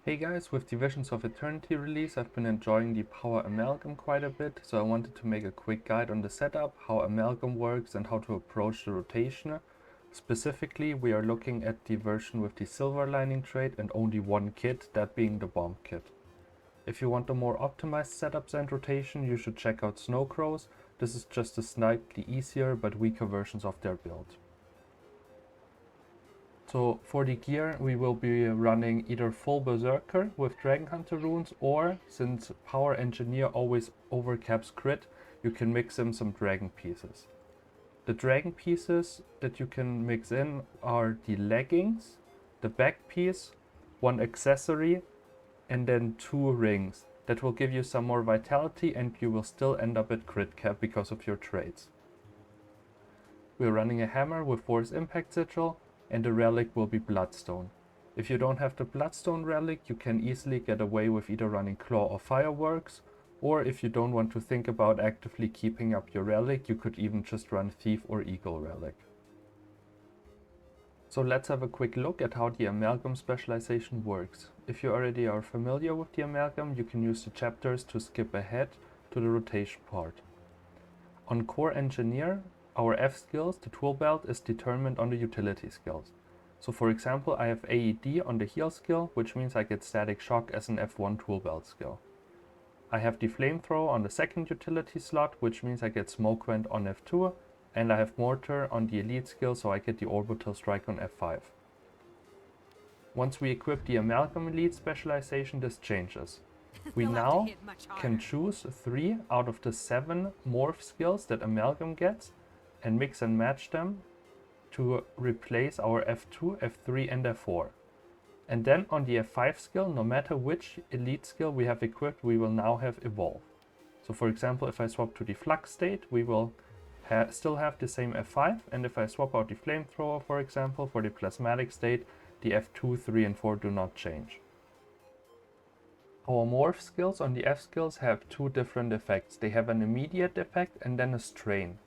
Hey guys, with the Visions of Eternity release, I've been enjoying the Power Amalgam quite a bit, so I wanted to make a quick guide on the setup, how Amalgam works and how to approach the rotation. Specifically, we are looking at the version with the silver lining trait and only one kit, that being the bomb kit. If you want a more optimized setups and rotation, you should check out Snowcrows. This is just a slightly easier but weaker versions of their build. So for the gear, we will be running either full Berserker with Dragon Hunter runes, or since Power Engineer always overcaps crit, you can mix in some Dragon pieces. The Dragon pieces that you can mix in are the leggings, the back piece, one accessory, and then 2 rings. That will give you some more vitality and you will still end up at crit cap because of your traits. We're running a hammer with Force Impact Sigil, and the relic will be Bloodstone. If you don't have the Bloodstone relic, you can easily get away with either running Claw or Fireworks, or if you don't want to think about actively keeping up your relic, you could even just run Thief or Eagle relic. So let's have a quick look at how the Amalgam specialization works. If you already are familiar with the Amalgam, you can use the chapters to skip ahead to the rotation part. On Core Engineer, our F skills, the tool belt, is determined on the utility skills. So for example, I have AED on the heal skill, which means I get static shock as an F1 tool belt skill. I have the flamethrower on the second utility slot, which means I get smoke vent on F2, and I have mortar on the elite skill, so I get the orbital strike on F5. Once we equip the Amalgam elite specialization, this changes. We now can choose 3 out of the 7 morph skills that Amalgam gets, and mix and match them to replace our F2, F3 and F4. And then on the F5 skill, no matter which elite skill we have equipped, we will now have Evolve. So for example, if I swap to the Flux state, we will still have the same F5, and if I swap out the Flamethrower, for example, for the Plasmatic state, the F2, 3 and 4 do not change. Our morph skills on the F skills have 2 different effects. They have an immediate effect and then a strain.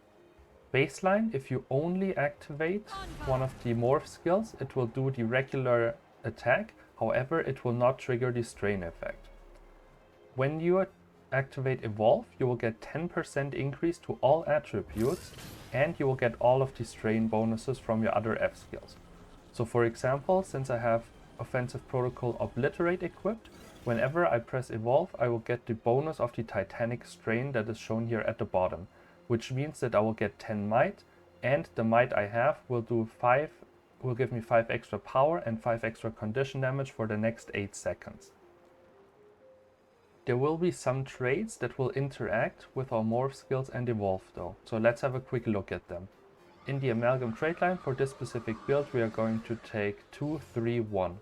Baseline, if you only activate one of the morph skills, it will do the regular attack, however it will not trigger the strain effect. When you activate Evolve, you will get 10% increase to all attributes, and you will get all of the strain bonuses from your other F skills. So for example, since I have Offensive Protocol Obliterate equipped, whenever I press Evolve, I will get the bonus of the Titanic strain that is shown here at the bottom, which means that I will get 10 might, and the might I have will give me 5 extra power and 5 extra condition damage for the next 8 seconds. There will be some traits that will interact with our morph skills and evolve though, so let's have a quick look at them. In the Amalgam trait line for this specific build, we are going to take 2, 3, 1.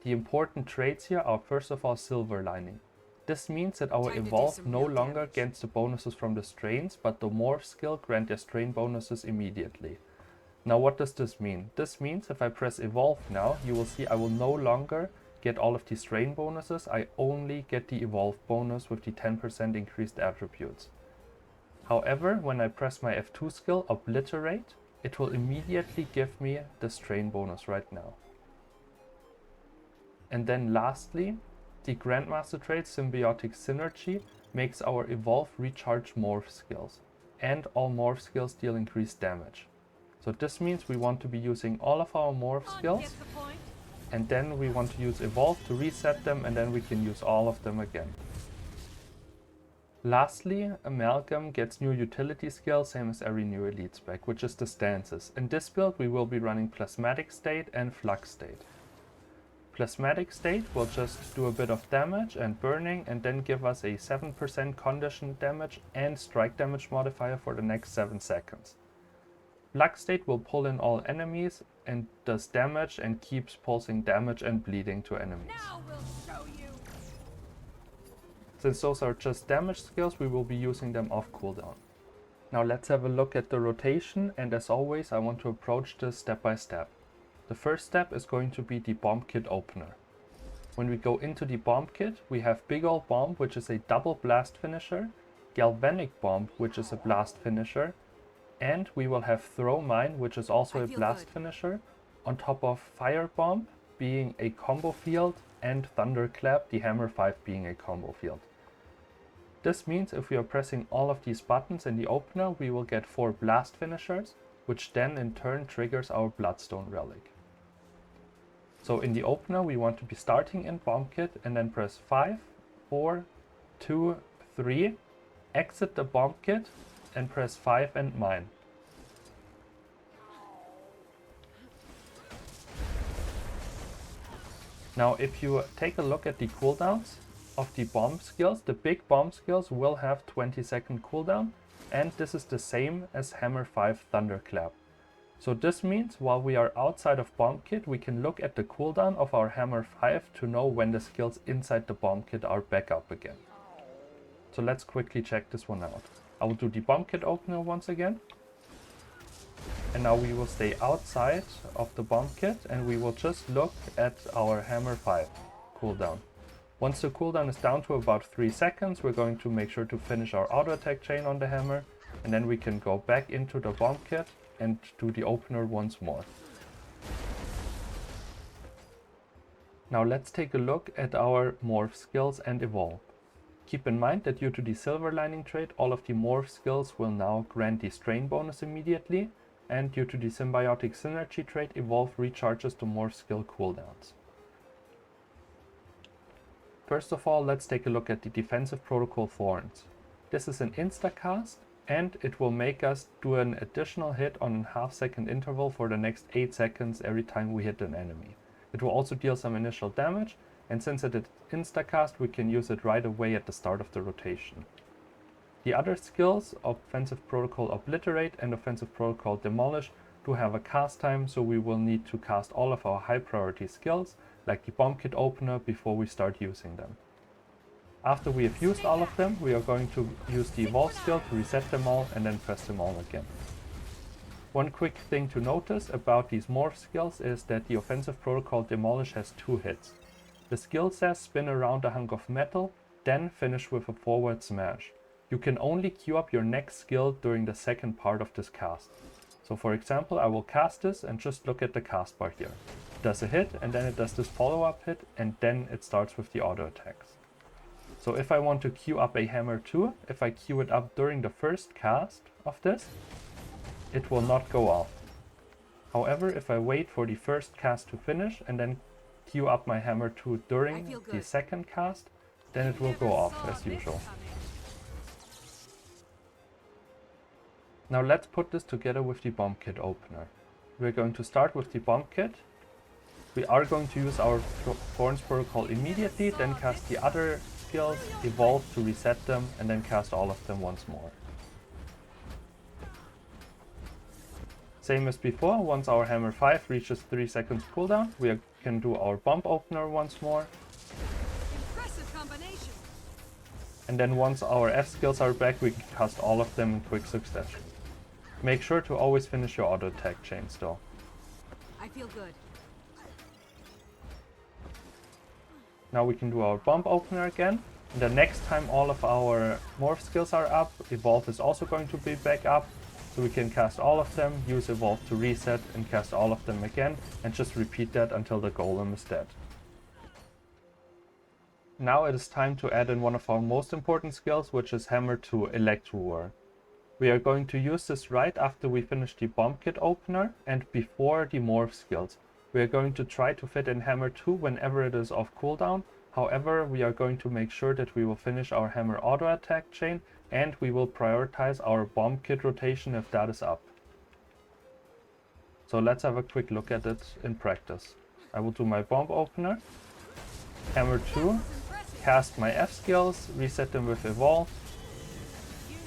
The important traits here are first of all Silver Lining. This means that our Evolve no longer gets the bonuses from the strains, but the Morph skill grant their strain bonuses immediately. Now what does this mean? This means if I press Evolve now, you will see I will no longer get all of the strain bonuses, I only get the Evolve bonus with the 10% increased attributes. However, when I press my F2 skill, Obliterate, it will immediately give me the strain bonus right now. And then lastly, the Grandmaster trait Symbiotic Synergy makes our Evolve recharge morph skills, and all morph skills deal increased damage. So this means we want to be using all of our morph skills, and then we want to use Evolve to reset them, and then we can use all of them again. Lastly, Amalgam gets new utility skills, same as every new elite spec, which is the stances. In this build we will be running Plasmatic State and Flux State. Plasmatic State will just do a bit of damage and burning, and then give us a 7% condition damage and strike damage modifier for the next 7 seconds. Flux State will pull in all enemies and does damage and keeps pulsing damage and bleeding to enemies. Now we'll show you. Since those are just damage skills, we will be using them off cooldown. Now let's have a look at the rotation, and as always I want to approach this step by step. The first step is going to be the bomb kit opener. When we go into the bomb kit, we have Big Ol' Bomb, which is a double blast finisher, Galvanic Bomb, which is a blast finisher, and we will have Throw Mine, which is also a blast finisher, on top of Fire Bomb, being a combo field and Thunderclap, the Hammer 5 being a combo field. This means if we are pressing all of these buttons in the opener, we will get 4 blast finishers, which then in turn triggers our Bloodstone relic. So in the opener we want to be starting in Bomb Kit and then press 5, 4, 2, 3, exit the Bomb Kit and press 5 and mine. Now if you take a look at the cooldowns of the bomb skills, the big bomb skills will have 20-second cooldown, and this is the same as Hammer 5 Thunderclap. So this means while we are outside of Bomb Kit, we can look at the cooldown of our Hammer 5 to know when the skills inside the Bomb Kit are back up again. So let's quickly check this one out. I will do the Bomb Kit opener once again. And now we will stay outside of the Bomb Kit and we will just look at our Hammer 5 cooldown. Once the cooldown is down to about 3 seconds, we're going to make sure to finish our auto attack chain on the hammer, and then we can go back into the Bomb Kit and do the opener once more. Now let's take a look at our Morph skills and Evolve. Keep in mind that due to the Silver Lining trait, all of the Morph skills will now grant the Strain bonus immediately, and due to the Symbiotic Synergy trait, Evolve recharges the Morph skill cooldowns. First of all, let's take a look at the Defensive Protocol Thorns. This is an insta-cast, and it will make us do an additional hit on a half-second interval for the next 8 seconds every time we hit an enemy. It will also deal some initial damage, and since it is insta-cast, we can use it right away at the start of the rotation. The other skills, Offensive Protocol Obliterate and Offensive Protocol Demolish, do have a cast time, so we will need to cast all of our high priority skills, like the Bomb Kit opener, before we start using them. After we have used all of them, we are going to use the Evolve skill to reset them all and then press them all again. One quick thing to notice about these Morph skills is that the Offensive Protocol Demolish has 2 hits. The skill says spin around a hunk of metal, then finish with a forward smash. You can only queue up your next skill during the second part of this cast. So for example, I will cast this and just look at the cast bar here. It does a hit and then it does this follow-up hit and then it starts with the auto attacks. So if I want to queue up a Hammer 2, if I queue it up during the first cast of this, it will not go off. However, if I wait for the first cast to finish and then queue up my Hammer 2 during the second cast, then it will go off as usual. Now let's put this together with the Bomb Kit opener. We're going to start with the Bomb Kit. We are going to use our Thorns Protocol immediately, then cast the other skills, Evolve to reset them, and then cast all of them once more. Same as before, once our Hammer 5 reaches 3 seconds cooldown, we can do our Bomb Opener once more. And then once our F skills are back, we can cast all of them in quick succession. Make sure to always finish your auto attack chains though. I feel good. Now we can do our Bomb Opener again. And the next time all of our Morph skills are up, Evolve is also going to be back up. So we can cast all of them, use Evolve to reset and cast all of them again, and just repeat that until the golem is dead. Now it is time to add in one of our most important skills, which is Hammer 2 Electro War. We are going to use this right after we finish the Bomb Kit opener and before the Morph skills. We are going to try to fit in Hammer 2 whenever it is off cooldown. However, we are going to make sure that we will finish our Hammer auto attack chain and we will prioritize our Bomb Kit rotation if that is up. So let's have a quick look at it in practice. I will do my Bomb Opener, Hammer 2, cast my F skills, reset them with Evolve,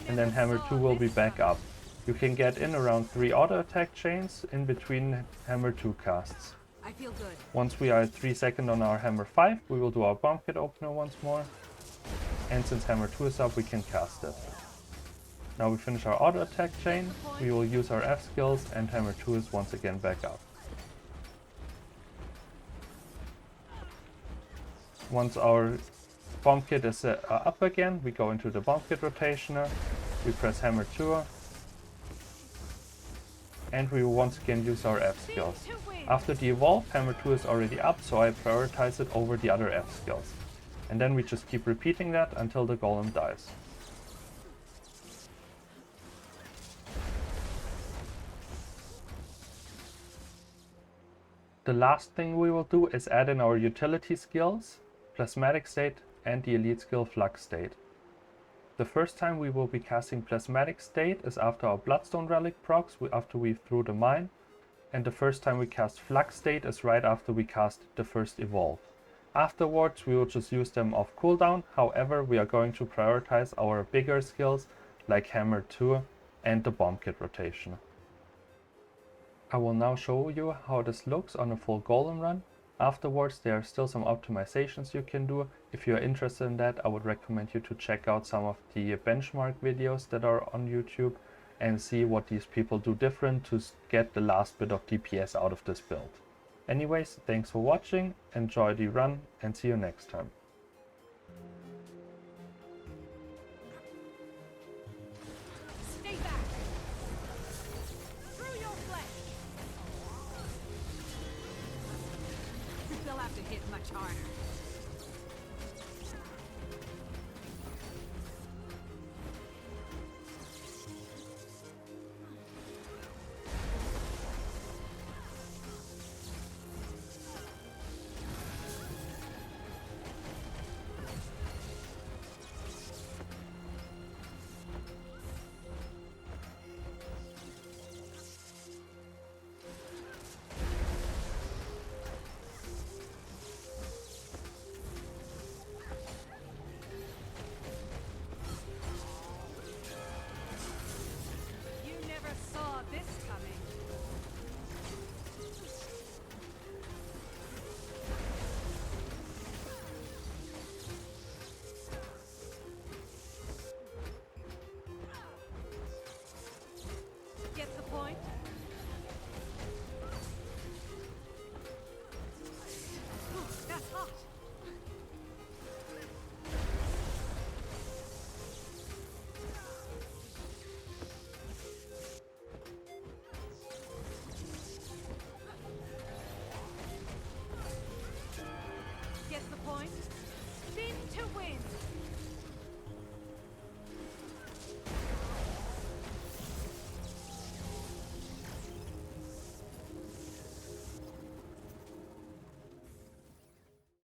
and then Hammer 2 will be back up. You can get in around 3 auto attack chains in between Hammer 2 casts. I feel good. Once we are at 3 seconds on our Hammer 5, we will do our Bomb Kit opener once more. And since Hammer 2 is up, we can cast it. Now we finish our auto attack chain, we will use our F skills, and Hammer 2 is once again back up. Once our Bomb Kit is up again, we go into the Bomb Kit rotationer, we press Hammer 2, and we will once again use our F skills. After the evolve, hammer 2 is already up, so I prioritize it over the other F skills. And then we just keep repeating that until the golem dies. The last thing we will do is add in our utility skills, Plasmatic State and the elite skill Flux State. The first time we will be casting Plasmatic State is after our Bloodstone Relic procs, after we threw the mine, and the first time we cast Flux State is right after we cast the first evolve. Afterwards we will just use them off cooldown, however we are going to prioritize our bigger skills like Hammer 2 and the Bomb Kit rotation. I will now show you how this looks on a full golem run. Afterwards there are still some optimizations you can do. If you are interested in that, I would recommend you to check out some of the benchmark videos that are on YouTube and see what these people do different to get the last bit of DPS out of this build. Anyways, thanks for watching, enjoy the run and see you next time. Stay back. Through your flesh. They'll have to hit much harder.